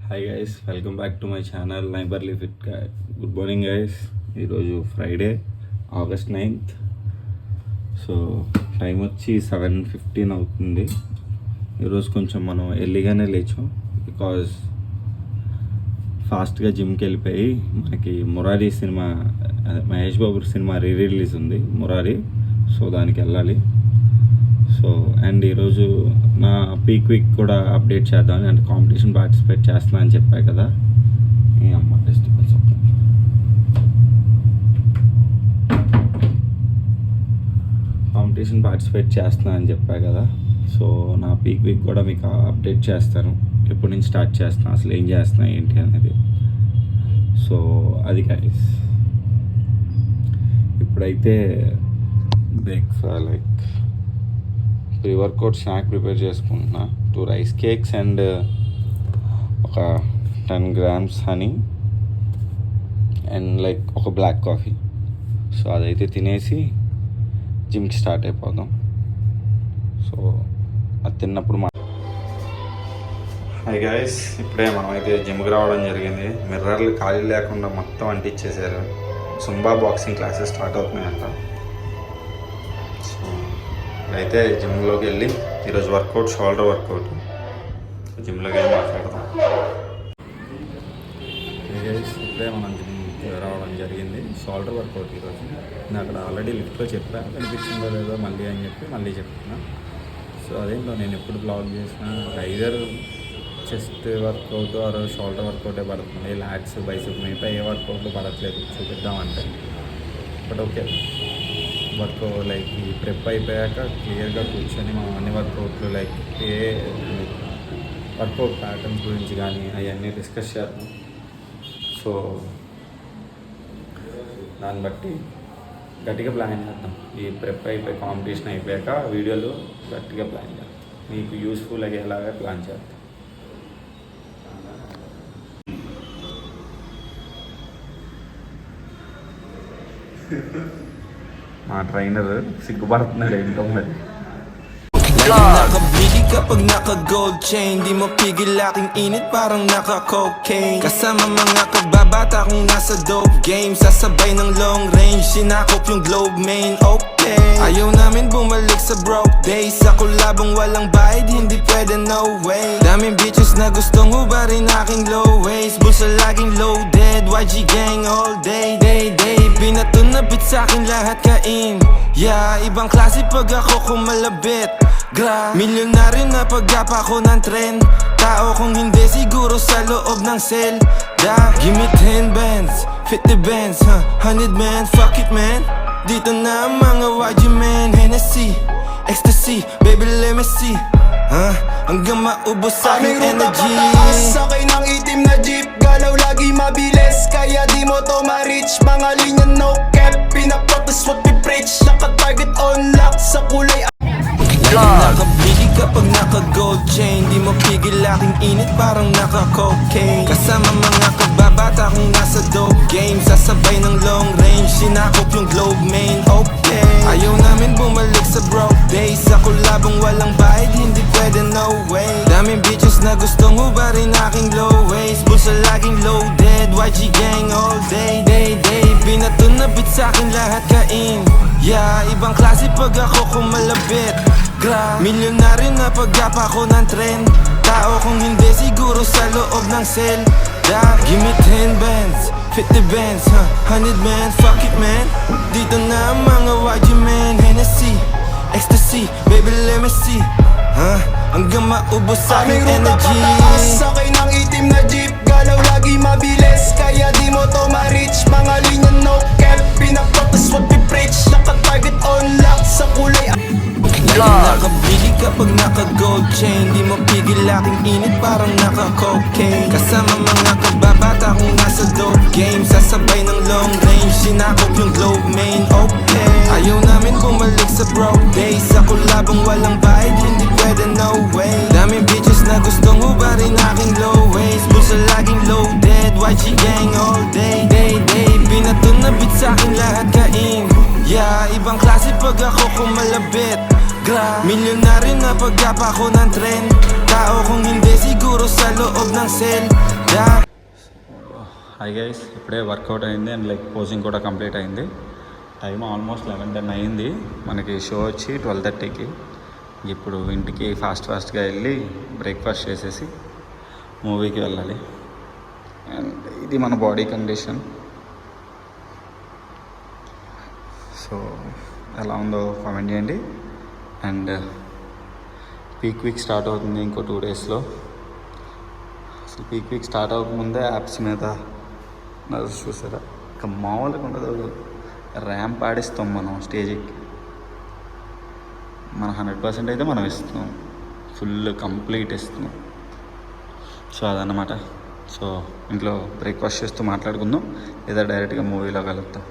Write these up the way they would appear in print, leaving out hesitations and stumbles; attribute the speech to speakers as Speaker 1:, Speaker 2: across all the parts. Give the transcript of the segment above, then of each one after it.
Speaker 1: Hi guys, welcome back to my channel neighbourly fit guy. Good morning guys. ఈరోజు Friday, August 9th. So time వచ్చి 7:15 అవుతుంది. ఈరోజు కొంచెం మనం ఎర్లీగానే లేచాం బికాజ్ ఫాస్ట్గా జిమ్కి వెళ్ళిపోయి మనకి Murari cinema, Mahesh Babu cinema release ఉంది మురారి. సో దానికి వెళ్ళాలి. సో అండ్ ఈరోజు నా పీక్ వీక్ కూడా అప్డేట్ చేద్దామని, అంటే కాంపిటీషన్ పార్టిసిపేట్ చేస్తున్నా అని చెప్పా కదా. ఈ అమ్మ టెస్టికల్స్ కాంపిటీషన్ పార్టిసిపేట్ చేస్తున్నా అని చెప్పా కదా. సో నా పీక్ వీక్ కూడా మీకు అప్డేట్ చేస్తాను, ఎప్పటి నుంచి స్టార్ట్ చేస్తున్నా, అసలు ఏం చేస్తున్నా ఏంటి అనేది. సో అది గైస్, ఇప్పుడైతే like pre workout snack prepare చేసుకుంటున్నా. 2 రైస్ కేక్స్ అండ్ ఒక 10 grams హనీ అండ్ లైక్ ఒక బ్లాక్ కాఫీ. సో అదైతే తినేసి జిమ్కి స్టార్ట్ అయిపోదాం. సో అది తిన్నప్పుడు హాయ్ గాయస్, ఇప్పుడే మనమైతే జిమ్కి రావడం జరిగింది. మిర్రర్లు ఖాళీ లేకుండా మొత్తం అంటించేసారు. సుంబా బాక్సింగ్ క్లాసెస్ స్టార్ట్ అవుతున్నాయంట. అయితే జిమ్లోకి వెళ్ళి ఈరోజు వర్కౌట్ షోల్డర్ వర్కౌట్, జిమ్లోకి వెళ్ళి మాట్లాడదాం. ఇప్పుడే మనం జిమ్కి రావడం జరిగింది. షోల్డర్ వర్కౌట్ ఈరోజు. నేను అక్కడ ఆల్రెడీ లిఫ్ట్లో చెప్పా, కనిపించిందో లేదో మళ్ళీ అని చెప్పి మళ్ళీ చెప్తున్నా. సో అదేంటో నేను ఎప్పుడు బ్లాగ్ చేసిన either chest workout or shoulder వర్కౌటే పడుతుంది. లాట్స్, బైసెప్ మిగతా ఏ వర్కౌట్లు పడట్లేదు చూపిద్దామంటే. బట్ ఓకే, వర్క్ లైక్ ఈ ప్రెప్ అయిపోయాక క్లియర్గా కూర్చొని మనం అన్ని వర్కౌట్లు లైక్ ఏ వర్కౌట్ ప్యాటర్న్స్ గురించి కానీ అవన్నీ డిస్కస్ చేద్దాం. సో దాన్ని బట్టి గట్టిగా ప్లాన్ చేద్దాం. ఈ ప్రెప్ అయిపోయి కాంపిటీషన్ అయిపోయాక వీడియోలు గట్టిగా ప్లాన్ చేద్దాం, మీకు యూస్ఫుల్ అయ్యేలాగా ప్లాన్ చేద్దాం. మా ట్రైనర్ సిగ్గుపడుతున్నాడు ఏంటో మరి.
Speaker 2: Nakabili kapag naka-gold chain, di mo pigil aking init parang naka-cocaine. Kasama mga kababata kung nasa dope game, sasabay ng long range, sinakop yung globe main, okay. Ayaw namin bumalik sa broke days, ako labang walang bayad, hindi pwede no way. Daming bitches na gustong hubarin aking low waist, bulsa laging loaded, YG gang all day, day. Binato na bit sa'kin lahat kain, yeah, ibang klase pag ako kumalabit. Milyonaryo na pag-gapa ko ng trend, tao kung hindi siguro sa loob ng cell. Give me 10 bands, 50 bands, 100 man, fuck it man. Dito na ang mga YG man, Hennessy, ecstasy, baby let me see, hanggang maubos sa aking energy.
Speaker 3: Sakay ng itim na jeep, galaw lagi mabilis, kaya di mo to ma-reach. Mga linya no cap, pinapractice what we preach. Naka-target on lock sa kulay.
Speaker 2: Nakabili kapag naka-gold chain, di mo pigil aking init parang naka-cocaine. Kasama mga kababata kung nasa dope game, sasabay ng long range, sinakop yung globe main, okay. Ayaw namin bumalik sa broke days, ako labang walang bayad, hindi pwede no way. Daming bitches na gustong hubarin aking low waist, bulsa laging loaded, YG gang all day, day. Binato na bit sa'kin lahat kain, yeah, ibang klase pag ako kumalabit. Milyonaryo na pag-gapa ko ng trend, tao kung hindi siguro sa loob ng cell. Give me 10 bands, 50 bands, 100 man, fuck it man. Dito na ang mga YG man, Hennessy, ecstasy, baby let me see, hanggang maubos sa aking energy.
Speaker 3: Sakay ng itim na jeep, galaw lagi mabilis, kaya di mo to ma-reach. Mga linya no cap, pinapractice what we preach. Naka-target on lock sa kulay.
Speaker 2: Nakabili kapag naka-gold chain, di mo pigil aking init parang naka-cocaine. Kasama mga kababata kung nasa dope game, sasabay ng long range, sinakop yung globe main, okay. Ayaw namin bumalik sa broke days, ako labang walang bayad, hindi pwede no way. Daming bitches na gustong hubarin aking low waist, bulsa laging loaded, YG gang all day, day. Binato na bit sa'kin lahat kain, yeah, ibang klase pag ako kumalabit. Milyonaryo na pag-gapa ko ng trend, tao kung hindi siguro sa loob ng cell. die.
Speaker 1: Hi guys, ఇప్పుడే work out అయింది and like posing కూడా complete అయింది. Time almost 11:10 అయింది. మనకి show వచ్చి 12:30కి. ఇప్పుడు ఇంటికి ఫాస్ట్గా వెళ్ళి బ్రేక్ఫాస్ట్ చేసేసి మూవీకి వెళ్ళాలి. అండ్ ఇది మన బాడీ కండిషన్. సో ఎలా ఉందో కామెంట్ చేయండి. అండ్ పీక్ వీక్ స్టార్ట్ అవుతుంది ఇంకో 2 డేస్లో. అసలు పీక్ వీక్ స్టార్ట్ అవ్వకముందే యాప్స్ మీద చూసారా, ఇక మామూలుగా ఉండదు. ర్యాంప్ ఆడిస్తాం మనం స్టేజ్కి. మన 100% అయితే మనం ఇస్తున్నాం, ఫుల్ కంప్లీట్ ఇస్తున్నాం. సో అదన్నమాట. సో ఇంట్లో బ్రేక్ఫాస్ట్ చేస్తూ మాట్లాడుకుందాం, లేదా డైరెక్ట్గా మూవీలో కలుద్దాం.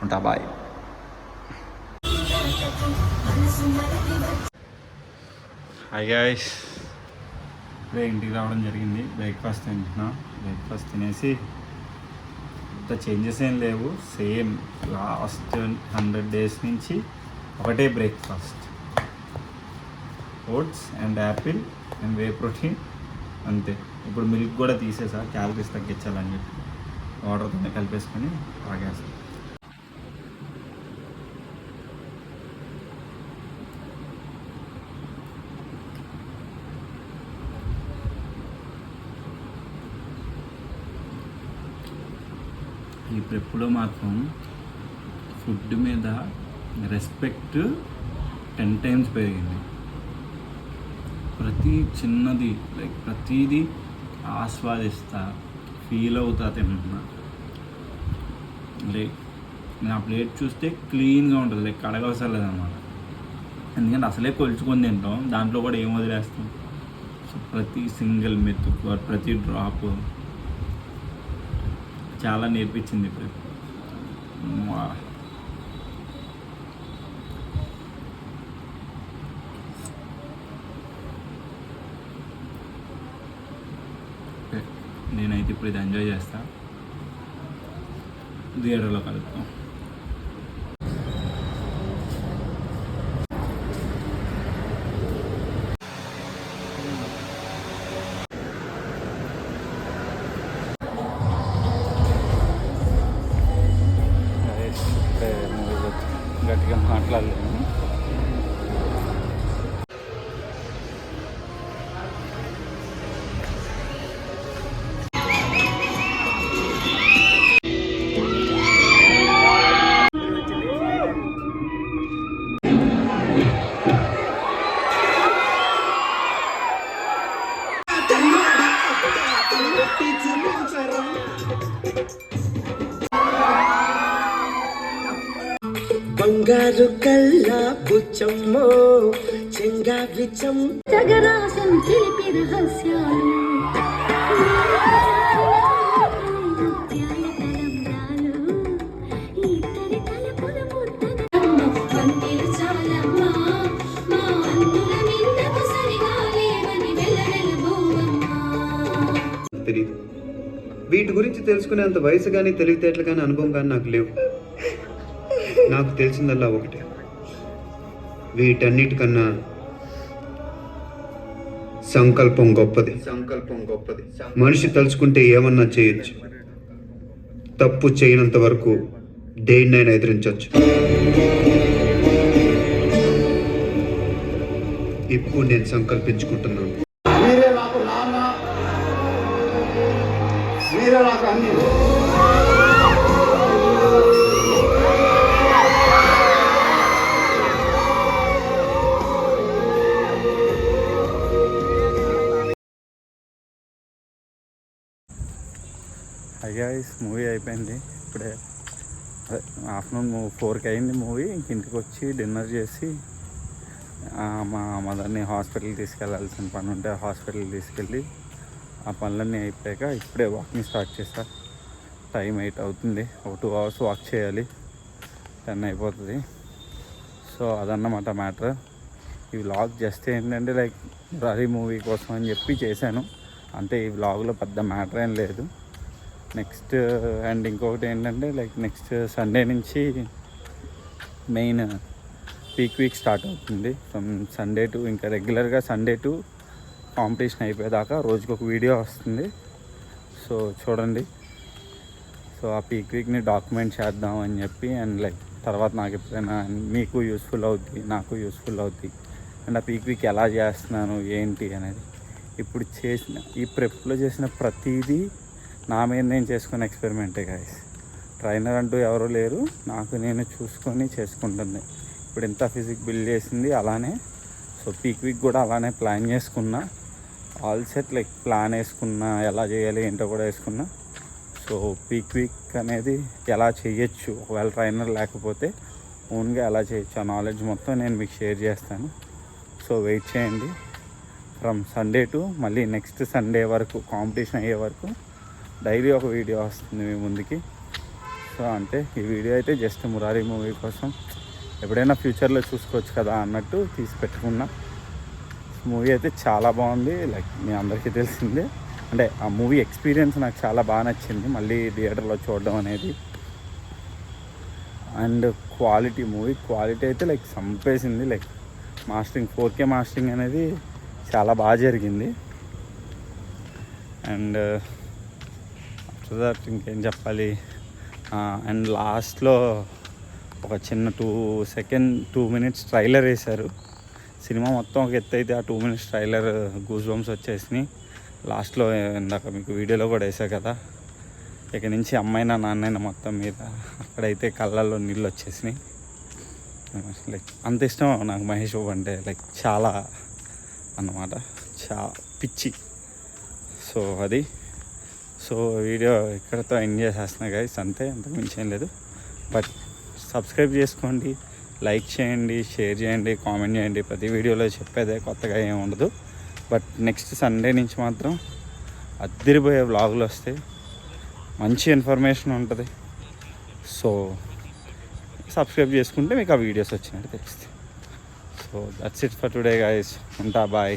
Speaker 1: ఉంటా, బాయ్. హాయ్ గాయ్స్, ఇప్పుడే ఇంటికి రావడం జరిగింది. బ్రేక్ఫాస్ట్ తింటున్నా. బ్రేక్ఫాస్ట్ తినేసి ఇంత చేంజెస్ ఏం లేవు, సేమ్ లాస్ట్ 100 days నుంచి ఒకటే breakfast. Oats and apple and whey protein, అంతే. ఇప్పుడు మిల్క్ కూడా తీసేసా, క్యాలరీస్ తగ్గించాలని చెప్పి వాటర్తోనే కలిపేసుకొని తాగేస్తాను. ఇప్పుడు ఎప్పుడో మాత్రం ఫుడ్ మీద రెస్పెక్ట్ 10 times పెరిగింది. ప్రతి చిన్నది లైక్ ప్రతిదీ ఆస్వాదిస్తా, ఫీల్ అవుతా తింటున్నా. లైక్ నా ప్లేట్ చూస్తే క్లీన్గా ఉంటుంది, లైక్ కడగవసరం లేదన్నమాట. ఎందుకంటే అసలే కొలుచుకొని తింటాం, దాంట్లో కూడా ఏం వదిలేస్తాం. సో ప్రతి సింగిల్ మెతుకు, ప్రతి డ్రాప్ చాలా నేర్పించింది ఇప్పుడు. నేనైతే ఇప్పుడు ఇది ఎంజాయ్ చేస్తా. థియేటర్లో కలుద్దాం. గట్టిగా మాట్లాడలేము.
Speaker 4: బంగారు కల్లా బుచ్చమ్మో చెంగా విచం జగరాసం తెలిపి రహస్యాలు
Speaker 5: తెలియదు. వీటి గురించి తెలుసుకునేంత వయసు కానీ తెలివితేటలు కానీ అనుభవం కానీ నాకు లేవు. నాకు తెలిసిందల్లా ఒకటే, వీటన్నిటికన్నా సంకల్పం గొప్పది. మనిషి తలుచుకుంటే ఏమన్నా చేయొచ్చు, తప్పు చేయనంత వరకు దేన్నైనా ఎదిరించవచ్చు. ఇప్పుడు నేను సంకల్పించుకుంటున్నాను, మీరే నాకు నాన్న, మీరే నాకు అన్ని.
Speaker 1: గైస్, మూవీ అయిపోయింది. ఇప్పుడే ఆఫ్టర్నూన్ 4కి అయింది మూవీ. ఇంటికి వచ్చి డిన్నర్ చేసి మా మదర్ని హాస్పిటల్కి తీసుకెళ్ళాల్సిన పని ఉంటే హాస్పిటల్కి తీసుకెళ్ళి ఆ పనులన్నీ అయిపోయాక ఇప్పుడే వాకింగ్ స్టార్ట్ చేస్తా. టైం 8 అవుతుంది. ఒక 2 hours వాక్ చేయాలి, 10 అయిపోతుంది. సో అదన్నమాట మ్యాటర్. ఈ వ్లాగ్ జస్ట్ ఏంటంటే లైక్ మురారి మూవీ కోసం అని చెప్పి చేశాను అంతే. ఈ వ్లాగ్లో పెద్ద మ్యాటర్ ఏం లేదు. నెక్స్ట్ అండ్ ఇంకొకటి ఏంటంటే లైక్ నెక్స్ట్ సండే నుంచి మెయిన్ పీక్ వీక్ స్టార్ట్ అవుతుంది. ఫ్రమ్ సండే టు ఇంకా రెగ్యులర్గా సండే టు కాంపిటీషన్ అయిపోయేదాకా రోజుకొక వీడియో వస్తుంది. సో చూడండి. సో ఆ పీక్ వీక్ని డాక్యుమెంట్ చేద్దాం అని చెప్పి, అండ్ లైక్ తర్వాత నాకు ఎప్పుడైనా మీకు యూస్ఫుల్ అవుద్ది, నాకు యూస్ఫుల్ అవుద్ది, అండ్ ఆ పీక్ వీక్ ఎలా చేస్తున్నాను ఏంటి అనేది. ఇప్పుడు చేసిన ఈ ప్రెప్లో చేసిన ప్రతిదీ నా మీద నేను చేసుకునే ఎక్స్పెరిమెంటే గాయస్. ట్రైనర్ అంటూ ఎవరు లేరు, నాకు నేను చూసుకొని చేసుకుంటుంది. ఇప్పుడు ఎంత ఫిజిక్ బిల్డ్ చేసింది అలానే. సో పీక్ వీక్ కూడా అలానే ప్లాన్ చేసుకున్నా, ఆల్ సెట్ లైక్ ప్లాన్ వేసుకున్నా, ఎలా చేయాలి ఏంటో కూడా వేసుకున్నా. సో పీక్ వీక్ అనేది ఎలా చేయొచ్చు, ఒకవేళ ట్రైనర్ లేకపోతే ఓన్గా ఎలా చేయొచ్చు ఆ నాలెడ్జ్ మొత్తం నేను మీకు షేర్ చేస్తాను. సో వెయిట్ చేయండి. ఫ్రమ్ సండే టు మళ్ళీ నెక్స్ట్ సండే వరకు, కాంపిటీషన్ అయ్యే వరకు డైలీ ఒక వీడియో వస్తుంది మీ ముందుకి. సో అంటే ఈ వీడియో అయితే జస్ట్ మురారి మూవీ కోసం, ఎప్పుడైనా ఫ్యూచర్లో చూసుకోవచ్చు కదా అన్నట్టు తీసి పెట్టుకున్నా. మూవీ అయితే చాలా బాగుంది, లైక్ మీ అందరికీ తెలిసిందే. అంటే ఆ మూవీ ఎక్స్పీరియన్స్ నాకు చాలా బాగా నచ్చింది, మళ్ళీ థియేటర్లో చూడడం అనేది. అండ్ మూవీ క్వాలిటీ అయితే లైక్ చంపేసింది. లైక్ మాస్టరింగ్ 4K మాస్టరింగ్ అనేది చాలా బాగా జరిగింది. అండ్ ఆఫ్టర్ దట్ ఇంకేం చెప్పాలి. అండ్ లాస్ట్లో ఒక చిన్న 2 minutes ట్రైలర్ వేశారు. సినిమా మొత్తం ఒక ఎత్తు అయితే ఆ 2 minutes ట్రైలర్ గూస్ బంప్స్ వచ్చేసినాయి. లాస్ట్లో ఇందాక మీకు వీడియోలో కూడా వేసా కదా, ఇక నుంచి అమ్మాయినా నాన్నైనా మొత్తం మీద అక్కడైతే కళ్ళల్లో నీళ్ళు వచ్చేసినాయి. లైక్ అంత ఇష్టం నాకు మహేష్ బాబు అంటే, లైక్ చాలా అన్నమాట, పిచ్చి. సో అది. సో వీడియో ఇక్కడతో ఎండ్ చేసేస్తున్నా గైస్, అంతే, అంతకు మించి ఏం లేదు. బట్ సబ్స్క్రైబ్ చేసుకోండి, లైక్ చేయండి, షేర్ చేయండి, కామెంట్ చేయండి. ప్రతి వీడియోలో చెప్పేదే, కొత్తగా ఏమి ఉండదు. బట్ నెక్స్ట్ సండే నుంచి మాత్రం అద్దరిపోయే వ్లాగులు వస్తాయి, మంచి ఇన్ఫర్మేషన్ ఉంటుంది. సో సబ్స్క్రైబ్ చేసుకుంటే మీకు ఆ వీడియోస్ వచ్చినట్టు తెలుస్తాయి. So that's it for today guys. ఉంటా, బాయ్.